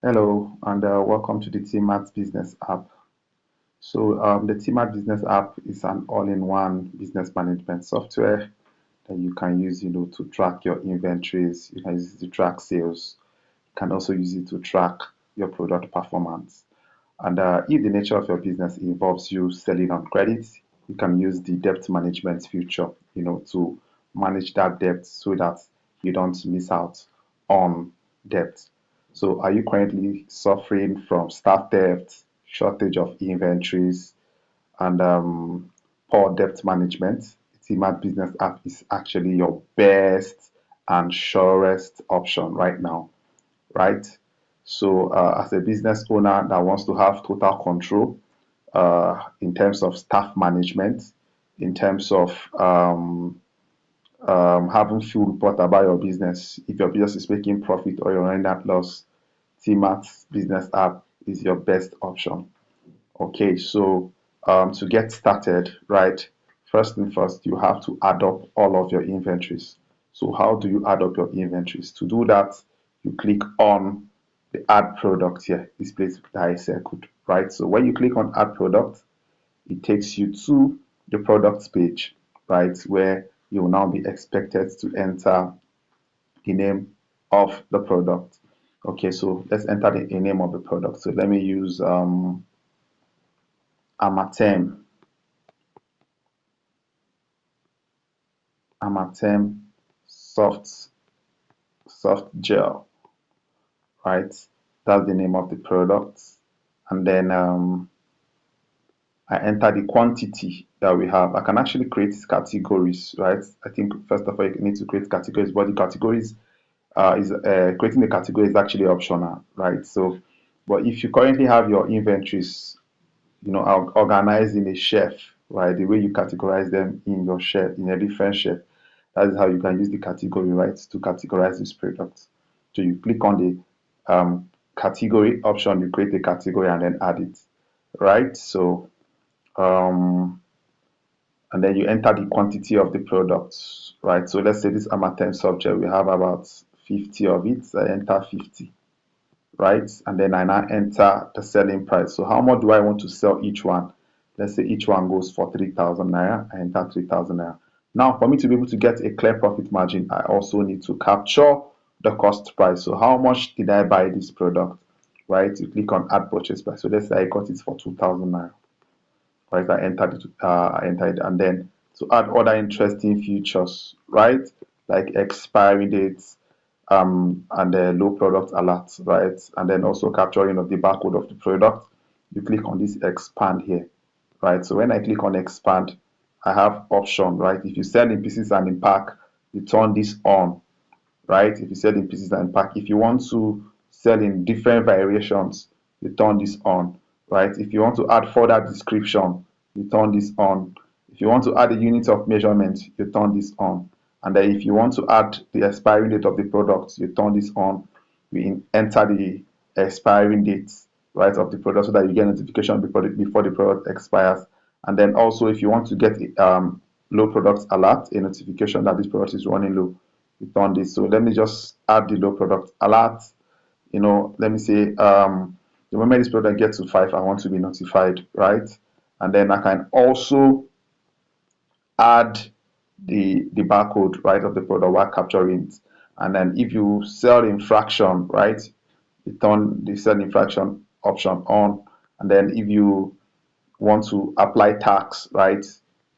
Hello and welcome to the Timart Business App. The Timart Business App is an all-in-one business management software that you can use, to track your inventories. You can use it to track sales. You can also use it to track your product performance. And if the nature of your business involves you selling on credit, you can use the debt management feature, to manage that debt so that you don't miss out on debt. So, are you currently suffering from staff debt, shortage of inventories, and poor debt management? Timart Business App is actually your best and surest option right now, right? As a business owner that wants to have total control in terms of staff management, in terms of having full report about your business, if your business is making profit or you're running at loss, TMAT's business app is your best option. Okay, to get started, right, first thing first, you have to add up all of your inventories. So how do you add up your inventories? To do that, you click on the add product here, this place that I circled, right? So when you click on add product, it takes you to the products page, right, where you will now be expected to enter the name of the product. Okay, so let's enter the name of the product. So let me use Amatem Amatem soft soft gel, right? That's the name of the product. And then I enter the quantity that we have. I can actually create categories, right? I think first of all you need to create categories, but the categories is creating the category is actually optional, right? So, but if you currently have your inventories, organized in a shelf, right? The way you categorize them in your shelf, in a different shelf, that is how you can use the category, right, to categorize these products. So you click on the category option, you create a category and then add it, right? Um, and then you enter the quantity of the products, right? So let's say this Amatem subject, we have about 50 of it. So I enter 50, right? And then I now enter the selling price. So how much do I want to sell each one? Let's say each one goes for 3,000 naira. I enter 3,000 naira. Now, for me to be able to get a clear profit margin, I also need to capture the cost price. So how much did I buy this product? Right? You click on add purchase price. So let's say I got it for 2,000 naira. Right? I entered it, and then to add other interesting features, right? Like expiry dates, and the low product alert, right? And then also capturing of the barcode of the product. You click on this expand here, right? So when I click on expand, I have option, right? If you sell in pieces and in pack, you turn this on, right? If you sell in pieces and in pack, if you want to sell in different variations, you turn this on, right? If you want to add further description, you turn this on. If you want to add a unit of measurement, you turn this on. And then if you want to add the expiry date of the product, you turn this on. We enter the expiring date, right, of the product so that you get notification before the product expires. And then also if you want to get low product alert, a notification that this product is running low, you turn this. So let me just add the low product alert. Let me say the moment this product gets to 5, I want to be notified, right? And then I can also add the barcode, right, of the product while capturing it. And then if you sell in fraction, right, you turn the sell in fraction option on. And then if you want to apply tax, right,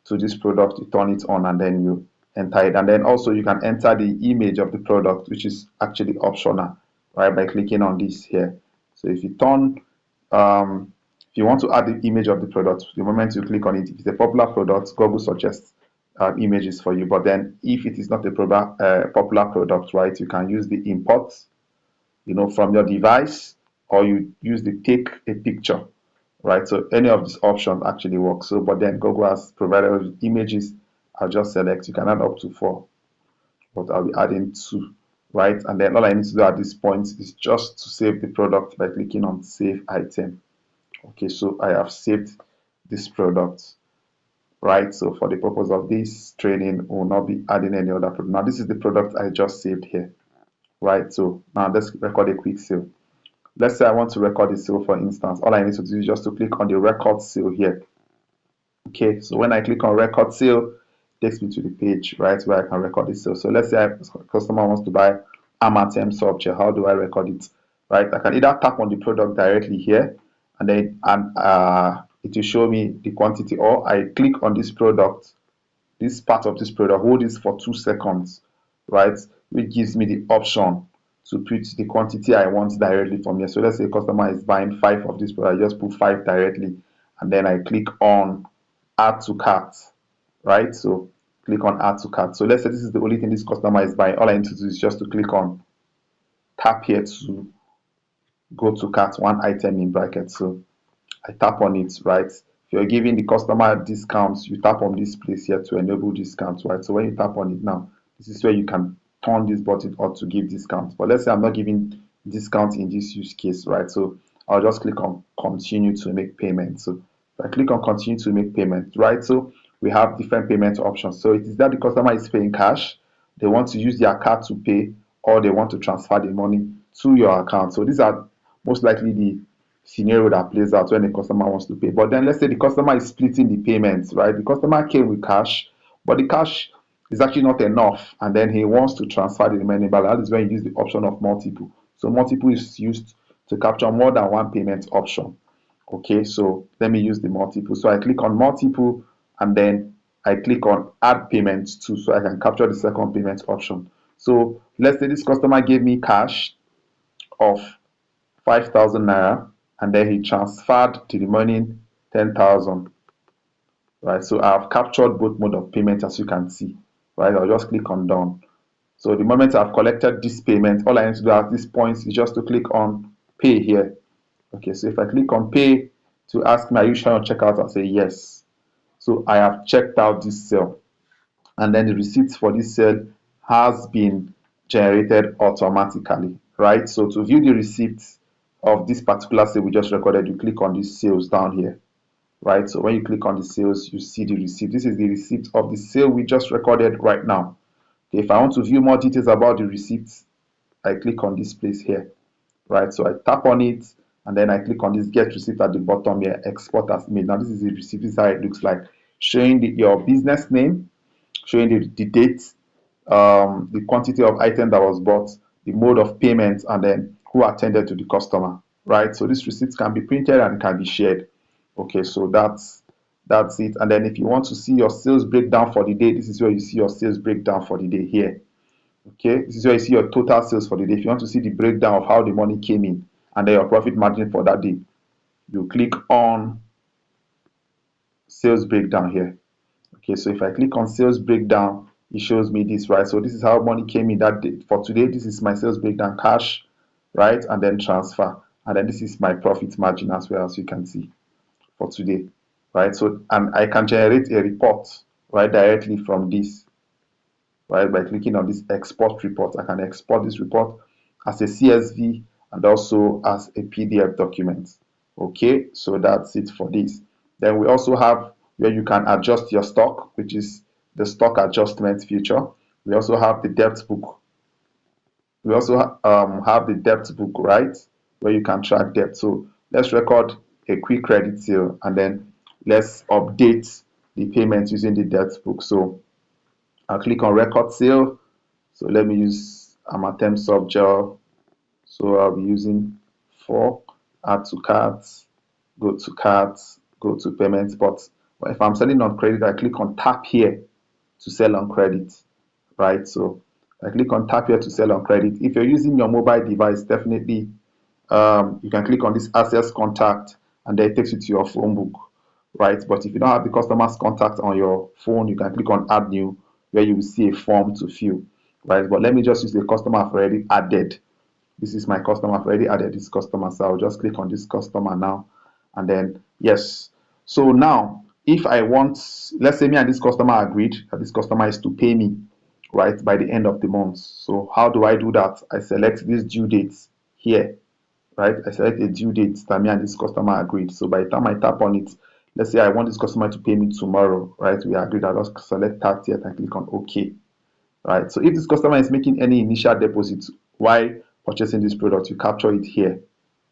to this product, you turn it on and then you enter it. And then also you can enter the image of the product, which is actually optional, right, by clicking on this here. So if you turn, if you want to add the image of the product, the moment you click on it, if it's a popular product, Google suggests images for you. But then if it is not a popular product, right, you can use the import, from your device, or you use the take a picture, right? So any of these options actually work. So, but then Google has provided us with images. I'll just select. You can add up to 4, but I'll be adding 2, right? And then all I need to do at this point is just to save the product by clicking on Save Item. Okay, so I have saved this product, right? So for the purpose of this training, we will not be adding any other product. Now this is the product I just saved here, right? So now let's record a quick sale. Let's say I want to record a sale, for instance. All I need to do is just to click on the record sale here. Okay, so when I click on record sale, it takes me to the page, right, where I can record the sale. So let's say a customer wants to buy Amatem soft gel. How do I record it? Right, I can either tap on the product directly here, and then it will show me the quantity, or I click on this product, this part of this product, hold this for 2 seconds, right, which gives me the option to put the quantity I want directly from here. So let's say a customer is buying 5 of this product, I just put 5 directly, and then I click on add to cart, right? So click on add to cart. So let's say this is the only thing this customer is buying. All I need to do is just to click on tap here to go to cart, one item in bracket. So I tap on it, right? If you're giving the customer discounts, you tap on this place here to enable discounts, right? So when you tap on it now, this is where you can turn this button on to give discounts. But let's say I'm not giving discounts in this use case, right? So I'll just click on continue to make payment. So if I click on continue to make payment, right? So we have different payment options. So it is that the customer is paying cash, they want to use their card to pay, or they want to transfer the money to your account. So these are most likely the scenario that plays out when the customer wants to pay. But then let's say the customer is splitting the payments, right? The customer came with cash, but the cash is actually not enough, and then he wants to transfer the remaining balance. That is when you use the option of multiple. So multiple is used to capture more than one payment option. Okay, so let me use the multiple. So I click on multiple, and then I click on add payments too, so I can capture the second payment option. So let's say this customer gave me cash of 5,000 naira, and then he transferred the remaining 10,000, right? So I've captured both mode of payment, as you can see, right? I'll just click on done. So the moment I've collected this payment, all I need to do at this point is just to click on pay here. Okay, so if I click on pay to ask me, are you sure on checkout? I'll say yes. So I have checked out this sale, and then the receipt for this sale has been generated automatically, right? So to view the receipt of this particular sale we just recorded, you click on this sales down here, right? So when you click on the sales, you see the receipt. This is the receipt of the sale we just recorded right now. Okay, if I want to view more details about the receipts, I click on this place here, right? So I tap on it, and then I click on this get receipt at the bottom here, export as made. Now this is the receipt. This is how it looks like, showing your business name, showing the date, the quantity of item that was bought, the mode of payment, and then who attended to the customer, right? So this receipt can be printed and can be shared. Okay, so that's it. And then if you want to see your sales breakdown for the day, this is where you see your sales breakdown for the day here. Okay, this is where you see your total sales for the day. If you want to see the breakdown of how the money came in and then your profit margin for that day, you click on sales breakdown here. Okay, so if I click on sales breakdown, it shows me this, right? So this is how money came in that day. For today, this is my sales breakdown, cash, right? And then transfer. And then this is my profit margin as well, as you can see for today, right? So, and I can generate a report, right, directly from this, right? By clicking on this export report, I can export this report as a CSV and also as a PDF document. Okay, so that's it for this. Then we also have where you can adjust your stock, which is the stock adjustment feature. We also have the debt book. We also have the debt book, right, where you can track debt. So let's record a quick credit sale, and then let's update the payments using the debt book. So I'll click on record sale. So let me use Amatem soft gel. So I'll be using 4, add to carts, go to carts, go to payments. But if I'm selling on credit, I click on tap here to sell on credit, right? So I click on tap here to sell on credit. If you're using your mobile device, definitely you can click on this access contact, and then it takes you to your phone book, right? But if you don't have the customer's contact on your phone, you can click on add new, where you will see a form to fill, right? But let me just use the customer I've already added. This is my customer. I've already added this customer, so I'll just click on this customer now, and then yes. So now if I want, let's say me and this customer agreed that this customer is to pay me, right, by the end of the month. So how do I do that? I select this due dates here, right? I select a due date that me and this customer agreed. So by the time I tap on it, let's say I want this customer to pay me tomorrow, right? We agreed. I'll just select 30th and click on OK, right? So if this customer is making any initial deposit while purchasing this product, you capture it here,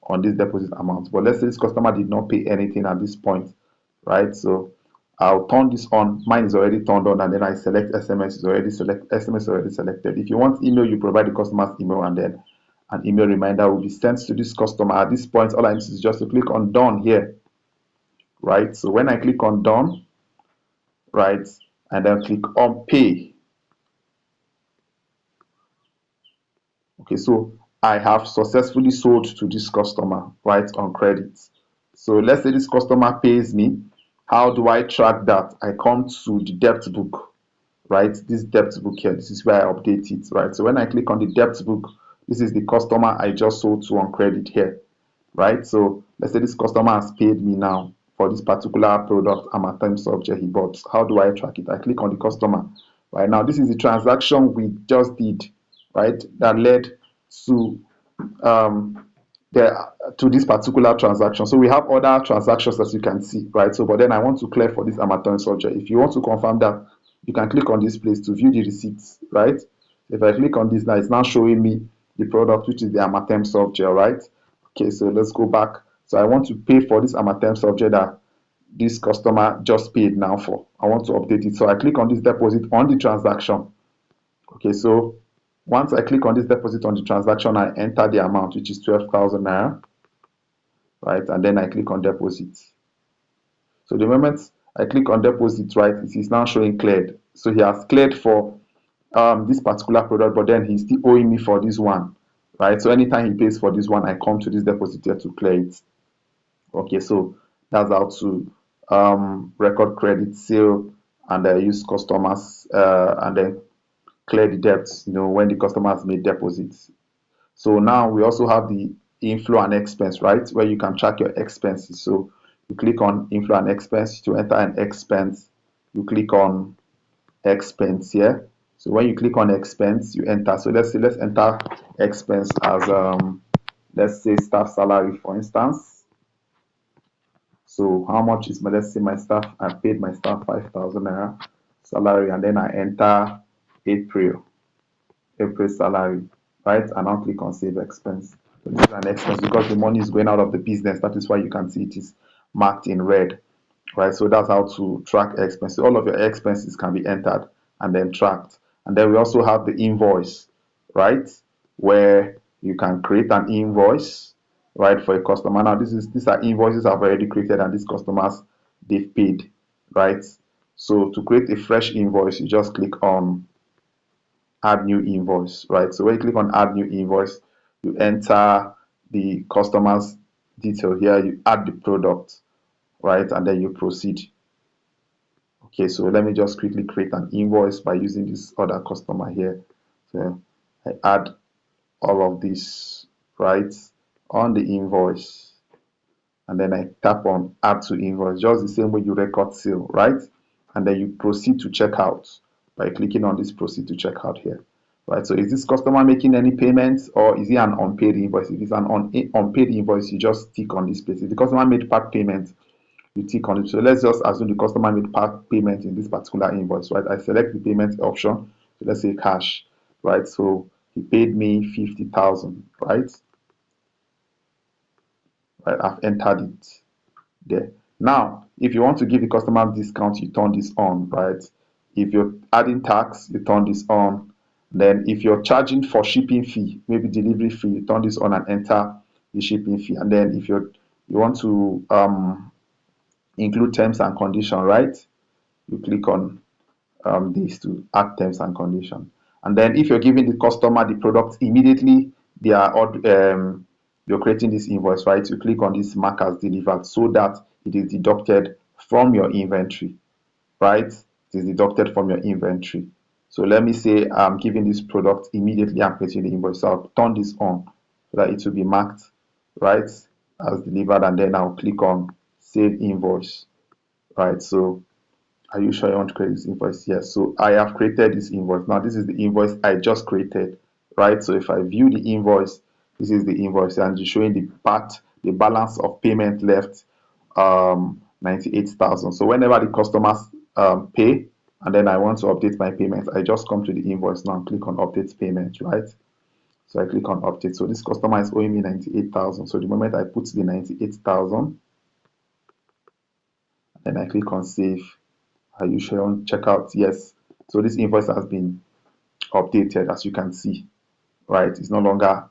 on this deposit amount. But let's say this customer did not pay anything at this point, right? So I'll turn this on. Mine is already turned on, and then I select SMS is already selected. If you want email, you provide the customer's email, and then an email reminder will be sent to this customer. At this point, all I need is just to click on done here, right? So when I click on done, right, and then click on pay, okay, so I have successfully sold to this customer, right, on credit. So let's say this customer pays me. How do I track that? I come to the debt book, right? This debt book here, this is where I update it, right? So when I click on the debt book, this is the customer I just sold to on credit here, right? So let's say this customer has paid me now for this particular product and my time subject he bought. How do I track it? I click on the customer. Right now, this is the transaction we just did, right? That led to um to this particular transaction. So we have other transactions as you can see, right? So but then I want to clear for this Amazon subject. If you want to confirm that, you can click on this place to view the receipts, right? If I click on this now, it's now showing me the product, which is the Amatem subject, right? Okay, so let's go back. So I want to pay for this Amatem subject that this customer just paid now for. I want to update it. So I click on this deposit on the transaction. Okay, so once I click on this deposit on the transaction, I enter the amount, which is 12,000 naira, right? And then I click on deposit. So the moment I click on deposit, right, it is now showing cleared. So he has cleared for this particular product, but then he's still owing me for this one, right? So anytime he pays for this one, I come to this deposit here to clear it. Okay, so that's how to record credit sale and use customers and then clear the debts, when the customer has made deposits. So now we also have the inflow and expense, right? Where you can track your expenses. So you click on inflow and expense to enter an expense. You click on expense here. So when you click on expense, you enter. So let's enter expense as let's say staff salary, for instance. So how much is let's say my staff, I paid my staff 5,000 naira salary, and then I enter April salary, right? And now click on save expense. So this is an expense because the money is going out of the business. That is why you can see it is marked in red, right? So that's how to track expenses. All of your expenses can be entered and then tracked. And then we also have the invoice, right? Where you can create an invoice, right, for a customer. Now these are invoices I've already created, and these customers they've paid, right? So to create a fresh invoice, you just click on add new invoice, right? So when you click on add new invoice, you enter the customer's detail here, you add the product, right? And then you proceed. Okay, so let me just quickly create an invoice by using this other customer here. So I add all of this, right, on the invoice, and then I tap on add to invoice, just the same way you record sale, right? And then you proceed to checkout by clicking on this proceed to checkout here, right? So is this customer making any payments, or is it an unpaid invoice? If it's an unpaid invoice, you just tick on this place. If the customer made part payment, you tick on it. So let's just assume the customer made part payment in this particular invoice, right? I select the payment option. So let's say cash, right? So he paid me 50,000, right? Right, I've entered it there. Now, if you want to give the customer discount, you turn this on, right? If you're adding tax, you turn this on. Then if you're charging for shipping fee, maybe delivery fee, you turn this on and enter the shipping fee. And then if you want to include terms and condition, right? You click on this to add terms and condition. And then if you're giving the customer the product immediately, they are you're creating this invoice, right? You click on this mark as delivered so that it is deducted from your inventory, right? It is deducted from your inventory. So let me say I'm giving this product immediately, I'm creating the invoice. So I'll turn this on so that it will be marked, right, as delivered, and then I'll click on save invoice, right? So are you sure you want to create this invoice? Yes. So I have created this invoice. Now this is the invoice I just created, right? So if I view the invoice, this is the invoice, and it's showing the balance of payment left, 98,000. So whenever the customers pay, and then I want to update my payment, I just come to the invoice now and click on update payment, right? So I click on update. So this customer is owing me 98,000. So the moment I put the 98,000, then I click on save. Are you sure on checkout? Yes. So this invoice has been updated, as you can see, right? It's no longer,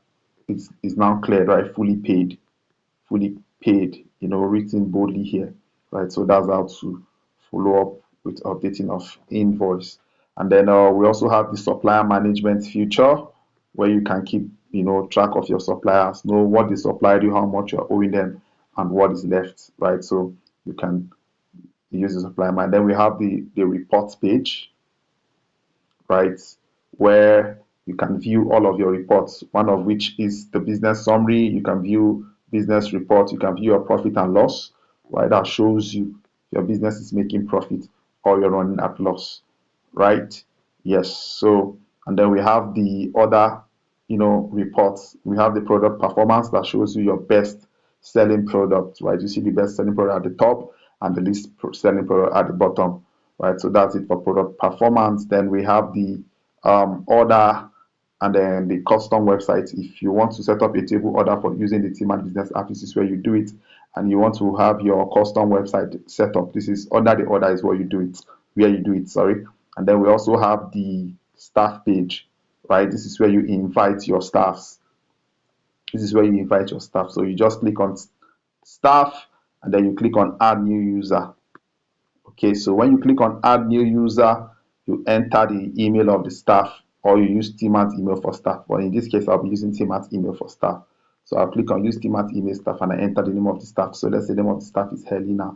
it's now cleared, right? Fully paid, written boldly here, right? So that's how to follow up with updating of invoice. And then we also have the supplier management feature where you can keep, track of your suppliers, know what the supplier do, how much you're owing them, and what is left, right? So you can use the supplier man. Then we have the reports page, right? Where you can view all of your reports, one of which is the business summary. You can view business reports, you can view your profit and loss, right? That shows you if your business is making profit or you're running at loss, right? Yes. So, and then we have the other, reports. We have the product performance that shows you your best selling product, right? You see the best selling product at the top and the least selling product at the bottom, right? So that's it for product performance. Then we have the order and then the custom website. If you want to set up a table order for using the Timart business app, this is where you do it. And you want to have your custom website set up, this is under the order is where you do it, sorry. And then we also have the staff page, right? This is where you invite your staffs. So you just click on staff and then you click on add new user. Okay, so when you click on add new user, you enter the email of the staff or you use Timart email for staff. But in this case, I'll be using Timart email for staff. So I'll click on use Timart email staff and I enter the name of the staff. So let's say the name of the staff is Helena,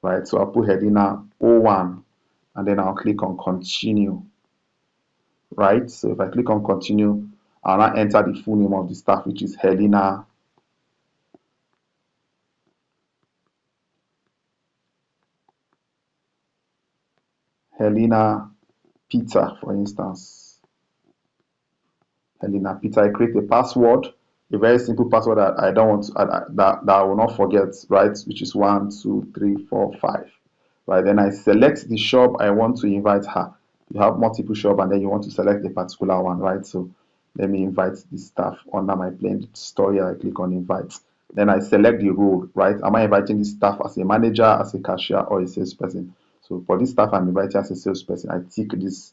right? So I'll put Helena 01 and then I'll click on continue, right? So if I click on continue, I'll now enter the full name of the staff, which is Helena Peter, for instance. Helena Peter. I create a password, a very simple password that I don't want to, that I will not forget, right? Which is 1, 2, 3, 4, 5. Right. Then I select the shop I want to invite her. You have multiple shop and then you want to select a particular one, right? So let me invite the staff under my plain story. I click on invite. Then I select the role, right? Am I inviting this staff as a manager, as a cashier, or a salesperson? So for this staff, I'm inviting as a salesperson. I tick this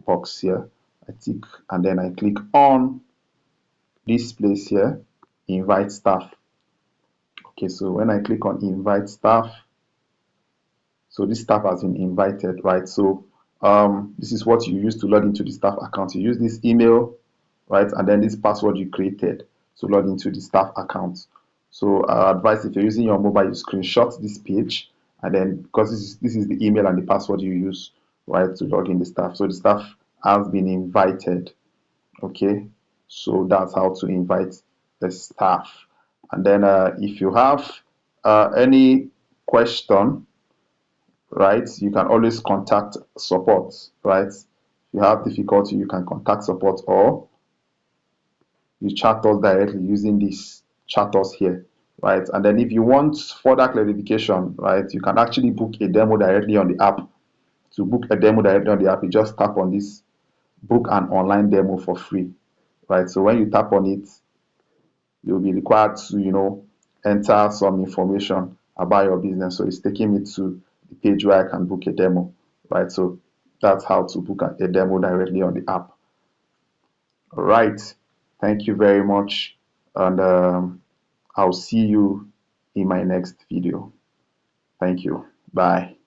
box here. I tick and then I click on this place here, invite staff. Okay, so when I click on invite staff, so this staff has been invited, right? So this is what you use to log into the staff account. You use this email, right? And then this password you created to log into the staff account. So I advise if you're using your mobile, you screenshot this page and then because this is the email and the password you use, right, to log in the staff. So the staff has been invited. Okay, so that's how to invite the staff. And then if you have any question, right, you can always contact support, right? If you have difficulty, you can contact support or you chat us directly using this chat us here, right? And then if you want further clarification, right, you can actually book a demo directly on the app. To book a demo directly on the app, you just tap on this book an online demo for free, right? So when you tap on it, you'll be required to, enter some information about your business. So it's taking me to the page where I can book a demo, right? So that's how to book a demo directly on the app. All right. Thank you very much. And I'll see you in my next video. Thank you. Bye.